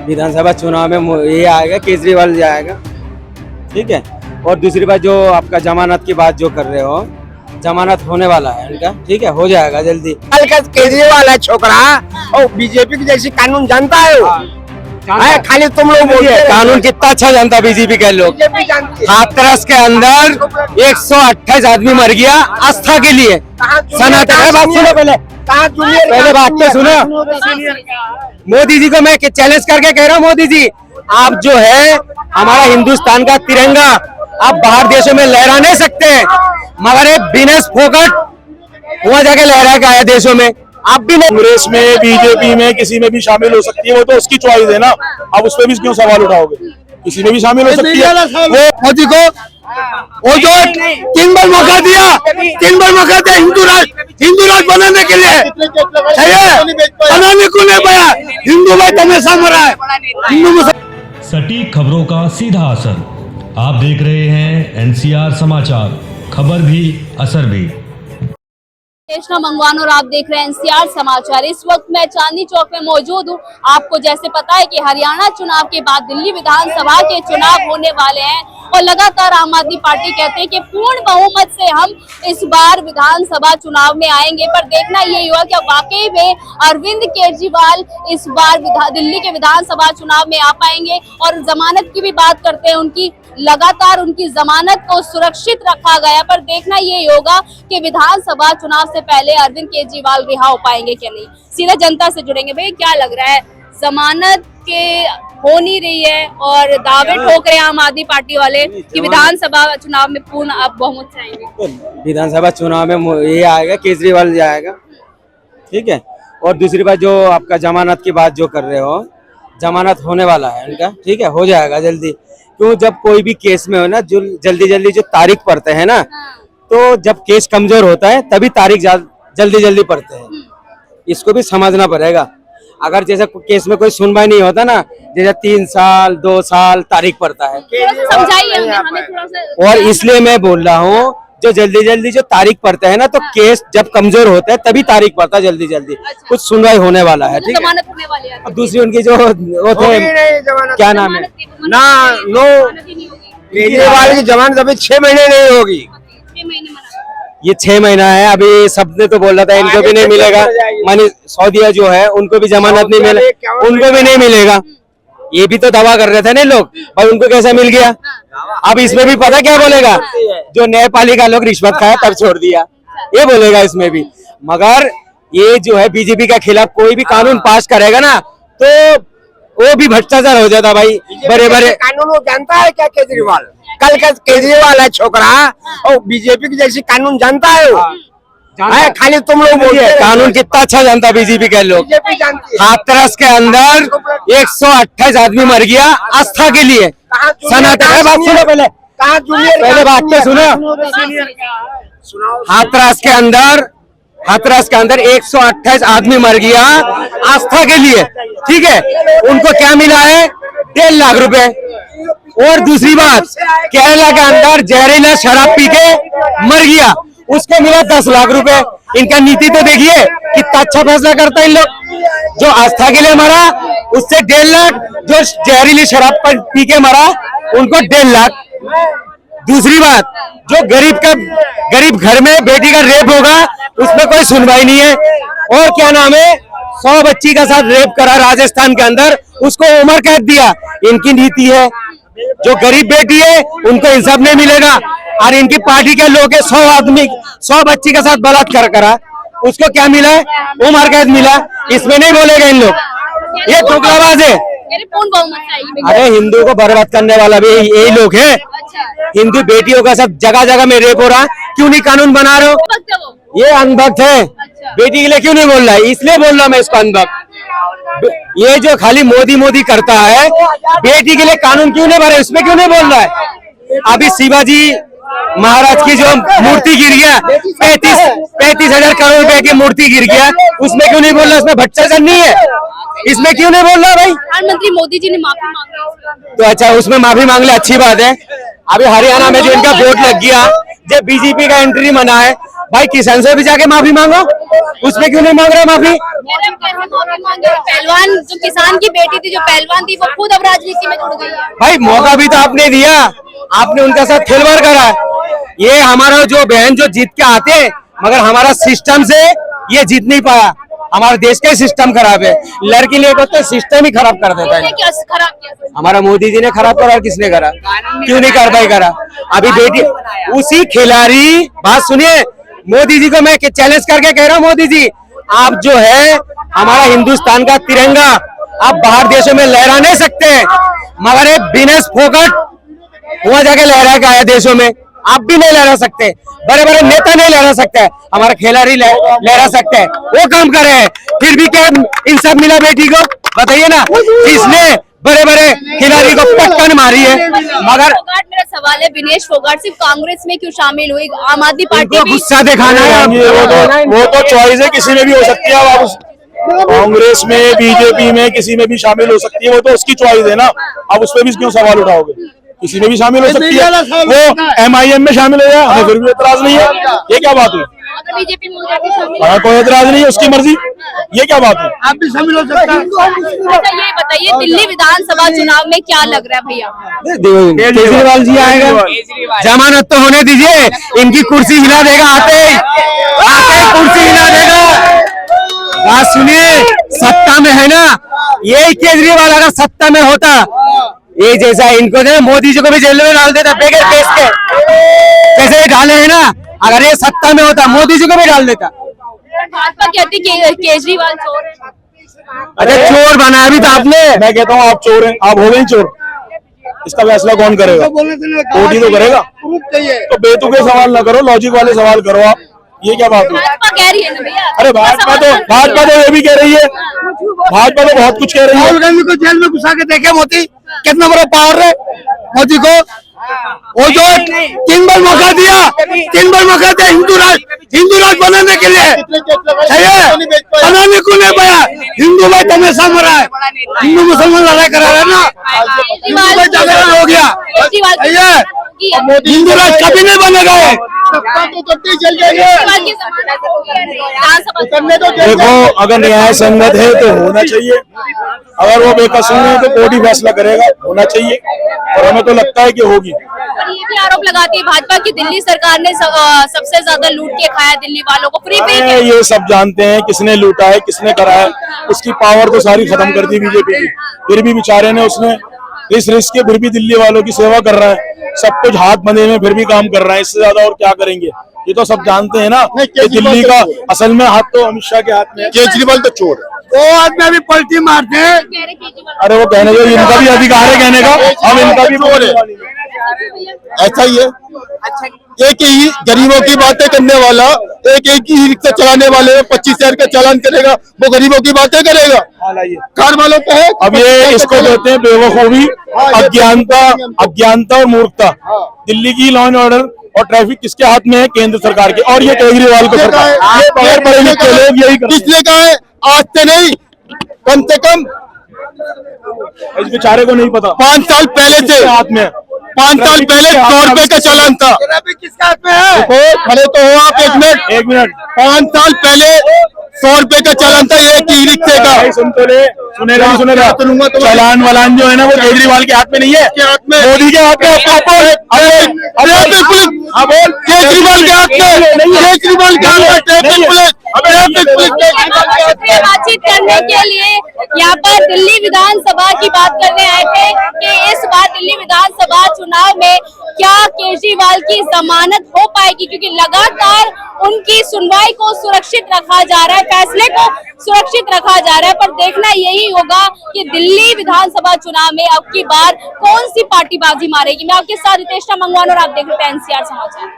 विधानसभा चुनाव में ये आएगा, केजरीवाल जाएगा, ठीक है। और दूसरी बात जो आपका जमानत की बात जो कर रहे हो, जमानत होने वाला है इनका, ठीक है, हो जाएगा जल्दी। कल का केजरीवाल है छोकरा और बीजेपी की जैसी कानून जानता है वो। खाली तुम लोग बोलते हैं कानून कितना अच्छा जानता बीजेपी के लोग। हाथरस के अंदर 128 आदमी मर गया आस्था के लिए। सनातन बात सुनो, पहले बात तो सुनो। मोदी जी को मैं चैलेंज करके कह रहा हूँ, मोदी जी आप जो है हमारा हिंदुस्तान का तिरंगा आप बाहर देशों में लहरा नहीं सकते, मगर एक बिना फोकट वहां जाके लहरा के आया देशों में। आप भी नहीं, कांग्रेस में, बीजेपी में, किसी में भी शामिल हो सकती है, वो तो उसकी चॉइस है ना। अब उस पर भी क्यों सवाल उठाओगे? किसी में भी शामिल हो सकती है। वो मोदी को वो जो 3 बार मौका दिया, 3 बार मौका दिया हिंदू राज बनाने के लिए, सही है? बनाने को नहीं पाया, हिंदू भाई तमाशा मरा है। हिंदू सटीक खबरों का सीधा असर। आप देख रहे हैं NCR समाचार, खबर भी असर भी। कृष्णा मंगवान और आप देख रहे हैं NCR समाचार। इस वक्त मैं चांदनी चौक में मौजूद हूं। आपको जैसे पता है कि हरियाणा चुनाव के बाद दिल्ली विधानसभा के चुनाव होने वाले हैं और लगातार आम आदमी पार्टी कहते हैं कि पूर्ण बहुमत से हम इस बार विधानसभा चुनाव में आएंगे। पर देखना ये हुआ कि वाकई में अरविंद केजरीवाल इस बार दिल्ली के विधानसभा चुनाव में आ पाएंगे। और जमानत की भी बात करते हैं, उनकी लगातार उनकी जमानत को सुरक्षित रखा गया। पर देखना ये होगा कि विधानसभा चुनाव से पहले अरविंद केजरीवाल रिहा हो पाएंगे क्या नहीं। सीधा जनता से जुड़ेंगे। भैया क्या लग रहा है, जमानत के हो नहीं रही है और दावे ठोक रहे हैं आम आदमी पार्टी वाले कि विधानसभा चुनाव में पूर्ण आप बहुमत से आएंगे। विधानसभा चुनाव में ये आएगा, केजरीवाल जाएगा, ठीक है। और दूसरी बात जो आपका जमानत की बात जो कर रहे हो, जमानत होने वाला है इनका, ठीक है, हो जाएगा जल्दी। क्यों, जब कोई भी केस में हो ना, जो जल्दी जो तारीख पड़ते हैं ना, तो जब केस कमजोर होता है तभी तारीख जल्दी पड़ते हैं। इसको भी समझना पड़ेगा। अगर जैसे केस में कोई सुनवाई नहीं होता ना, जैसे 3 साल 2 साल तारीख पड़ता है। समझाइए हमें थोड़ा सा। और इसलिए मैं बोल रहा हूँ, जो जल्दी जो तारीख पड़ता है ना, तो केस जब कमजोर होता है तभी तारीख पड़ता है जल्दी। अच्छा। कुछ सुनवाई होने वाला है, ठीक है। अब दूसरी उनकी जो वो थे, क्या नाम है ना, नो केजरीवाल की जमानत अभी 6 महीने नहीं होगी। ये 6 महीना है। अभी सबने तो बोल रहा था इनको भी नहीं मिलेगा। मानी सऊदिया जो है उनको भी जमानत नहीं मिले, उनको भी नहीं मिलेगा। ये भी तो दावा कर रहे थे ना लोग, और उनको कैसा मिल गया। अब इसमें भी पता क्या बोलेगा, जो न्यायपालिका लोग रिश्वत खाया तब छोड़ दिया, ये बोलेगा इसमें भी। मगर ये जो है बीजेपी के खिलाफ कोई भी कानून पास करेगा ना, तो वो भी भ्रष्टाचार हो जाता भाई। बड़े कानून वो जानता है क्या केजरीवाल? कल का केजरीवाल है छोकरा और बीजेपी की जैसी कानून जानता है वो। खाली तुम लोग बोलते हैं कानून कितना अच्छा जानता बीजेपी के लोग। हाथरस के अंदर 128 आदमी मर गया आस्था के लिए। सनातन बात सुनो, पहले बात तो सुनो। हाथरस के अंदर 128 आदमी मर गया आस्था के लिए, ठीक है। उनको क्या मिला है? 1.5 लाख रुपए। और दूसरी बात, केरला के अंदर जहरीला शराब पी के मर गया, उसको मिला 10 लाख रुपए। इनका नीति तो देखिए कितना अच्छा फैसला करता है इन लोग। जो आस्था के लिए मरा उससे 1.5 लाख, जो जहरीली शराब पी के मरा उनको 1.5 लाख। दूसरी बात, जो गरीब घर में बेटी का रेप होगा उसमें कोई सुनवाई नहीं है। और क्या नाम है, 100 बच्ची का साथ रेप करा राजस्थान के अंदर, उसको उम्र कैद दिया। इनकी नीति है, जो गरीब बेटी है उनको इंसाफ नहीं मिलेगा। और इनकी पार्टी के लोग 100 बच्ची के साथ बलात्कार करा, उसको क्या मिला है? उम्र कैद मिला। इसमें नहीं बोलेगा इन लोग, ये धोखाबाज है। अरे हिंदू को बर्बाद करने वाला भी यही लोग है। हिंदू बेटियों का सब जगह में रेप हो रहा है, क्यों नहीं कानून बना रहे हो? ये अंधभक्त है। बेटी के लिए क्यों नहीं बोल रहा है? इसलिए बोल रहा हूँ मैं इसको अंधभक्त। ये जो खाली मोदी करता है, बेटी के लिए कानून क्यों नहीं बने, इसमें क्यों नहीं बोल रहा है? अभी शिवाजी महाराज की जो मूर्ति गिर गया, 35,000 करोड़ रुपए की मूर्ति गिर गया, उसमें क्यों नहीं बोल रहा? उसमें भ्रष्टाचार नहीं है, इसमें क्यों नहीं बोल रहा भाई? प्रधानमंत्री मोदी जी ने माफी मांगी, तो अच्छा उसमें माफी मांग ले, अच्छी बात है। अभी हरियाणा में जो इनका वोट लग गया, जब बीजेपी का एंट्री मना है, भाई किसान से भी जाके माफी मांगो, उसमें क्यों नहीं मांग रहे माफी? पहलवान जो किसान की बेटी थी, जो पहलवान थी, वो खुद अब राजनीति में जुड़ गई है। भाई मौका भी तो आपने दिया, आपने उनका साथ खिलवाड़ करा। ये हमारा जो बहन जो जीत के आते हैं, मगर हमारा सिस्टम से ये जीत नहीं पाया। हमारे देश का सिस्टम खराब है, लड़की लेट होते सिस्टम ही खराब कर देता है। क्या खराब किया? हमारा मोदी जी ने खराब करा, किसने करा? क्यों नहीं कार्रवाई करा? अभी बेटी उसी खिलाड़ी, बात सुनिए, मोदी जी को मैं चैलेंज करके कह रहा हूँ, मोदी जी आप जो है हमारा हिंदुस्तान का तिरंगा आप बाहर देशों में लहरा नहीं सकते, मगर एक बिनेस फोकट वहां जाके लहरा के आया देशों में, आप भी नहीं लहरा सकते, बड़े बड़े नेता नहीं लहरा सकते, हमारा खिलाड़ी लहरा सकते हैं, वो काम कर रहे हैं। फिर भी क्या इंसाफ मिला बेटी को? बताइए ना, किसने बड़े बड़े खिलाड़ी को पटकन मारी है? मगर मेरा सवाल है, विनेश फोगाट सिर्फ कांग्रेस में क्यों शामिल हुई? आम आदमी पार्टी इनको भी गुस्सा दिखाना है। वो तो चॉइस है, किसी में भी हो सकती है। अब कांग्रेस में, बीजेपी में, किसी में भी शामिल हो सकती है, वो तो उसकी चॉइस है ना। अब उस पर भी क्यों सवाल उठाओगे? किसी में भी शामिल हो सकती है, वो MIM में शामिल हो जाए, हमें फिर भी एतराज नहीं है। ये क्या बात हुई? बीजेपी में हो जाती शामिल। हमें कोई एतराज नहीं है, उसकी मर्जी, ये क्या बात है? आप भी शामिल हो सकता है। अच्छा ये बताइए, दिल्ली विधानसभा चुनाव में क्या लग रहा है भैया? केजरीवाल जी आएगा, जमानत तो होने दीजिए, इनकी कुर्सी हिला देगा, आते ही कुर्सी हिला देगा। बात सुनिए, सत्ता में है ना, यही केजरीवाल अगर सत्ता में होता, ये जैसा इनको ना मोदी जी को भी जेल में डाल देता बगैर केस के, जैसे डाले हैं ना, अगर ये सत्ता में होता मोदी जी को भी डाल देता। भाजपा कहती केजरीवाल चोर है। अरे चोर बनाया भी था आपने। मैं कहता हूँ आप चोर हैं, आप हो गए चोर। इसका फैसला कौन करेगा? कोर्ट ही तो करेगा। तो बेतुके सवाल ना करो, लॉजिक वाले सवाल करो आप। ये क्या बात है? भाजपा कह रही है ना भैया। अरे भाजपा तो ये भी कह रही है, भाजपा तो बहुत कुछ कह रही है। राहुल गांधी को जेल में घुसा के देखे मोदी, कितना बड़ा पावर है मोदी को। वो जो 3 बार मौका दिया, 3 बार मौका दिया हिंदू राष्ट्र बनाने के लिए, सही है? बनाने को नहीं पाया। हिंदू भाई हमेशा मरा है, हिंदू मुसलमान लड़ाई करा रहे ना, हिंदू भाई झगड़ा हो गया, सही है? हिंदू राष्ट्र कभी नहीं बनेगा। देखो, अगर न्याय संगत है तो होना चाहिए, अगर वो बेकसूर है तो कोर्ट ही फैसला करेगा, होना चाहिए, और हमें तो लगता है कि होगी। पर ये भी आरोप लगाती है भाजपा की दिल्ली सरकार ने सबसे ज्यादा लूट के खाया दिल्ली वालों को, फ्री फ्री। ये सब जानते हैं किसने लूटा है, किसने करा है, उसकी पावर तो सारी खत्म कर दी बीजेपी की। फिर भी बेचारे ने उसने इस रिस्क के फिर भी दिल्ली वालों की सेवा कर रहा है, सब कुछ हाथ बंधे में फिर भी काम कर रहा है, इससे ज्यादा और क्या करेंगे? ये तो सब जानते हैं ना कि दिल्ली का असल में हाथ तो अमित शाह के हाथ में है। केजरीवाल तो चोर है, वो आदमी अभी पलटी मारते हैं। अरे वो कहने को इनका भी अधिकार है कहने का, हम इनका भी चोर है। ऐसा ही है। एक ही गरीबों की बातें करने वाला, एक ही रिक्शा चलाने वाले 25,000 का चालान करेगा, वो गरीबों की बातें करेगा। कार वालों पे है। अब ये इसको कहते हैं बेवकूफी, अज्ञानता और मूर्खता। दिल्ली की लॉ एंड ऑर्डर और ट्रैफिक किसके हाथ में है? केंद्र सरकार के, और ये केजरीवाल को सरकार, ये बगैर पढ़े लिखे लोग यही करते हैं। किसने कहा है? आज से नहीं, कम से कम इस बेचारे को नहीं पता। 5 साल पहले से हाथ में 5 साल पहले 100 रुपए का चालान था। किसके हाथ में है? खड़े तो हो आप, एक मिनट। 5 साल पहले 100 रुपए का चालान था एक ही रिक्शे का। सुनेगा चालान वालान जो है ना, वो केजरीवाल के हाथ में नहीं है, मोदी के हाथ में। केजरीवाल के हाथ में, केजरीवाल के हाथ में ट्रैफिक पुलिस। बातचीत करने के लिए यहाँ पर दिल्ली विधानसभा की बात करने आए थे कि इस बार दिल्ली विधानसभा चुनाव में क्या केजरीवाल की जमानत हो पाएगी, क्योंकि लगातार उनकी सुनवाई को सुरक्षित रखा जा रहा है, फैसले को सुरक्षित रखा जा रहा है। पर देखना यही होगा कि दिल्ली विधानसभा चुनाव में अब की बार कौन सी पार्टी बाजी मारेगी। मैं आपके साथ रितेश मंगवान और आप देख रहे हैं NCR समाचार।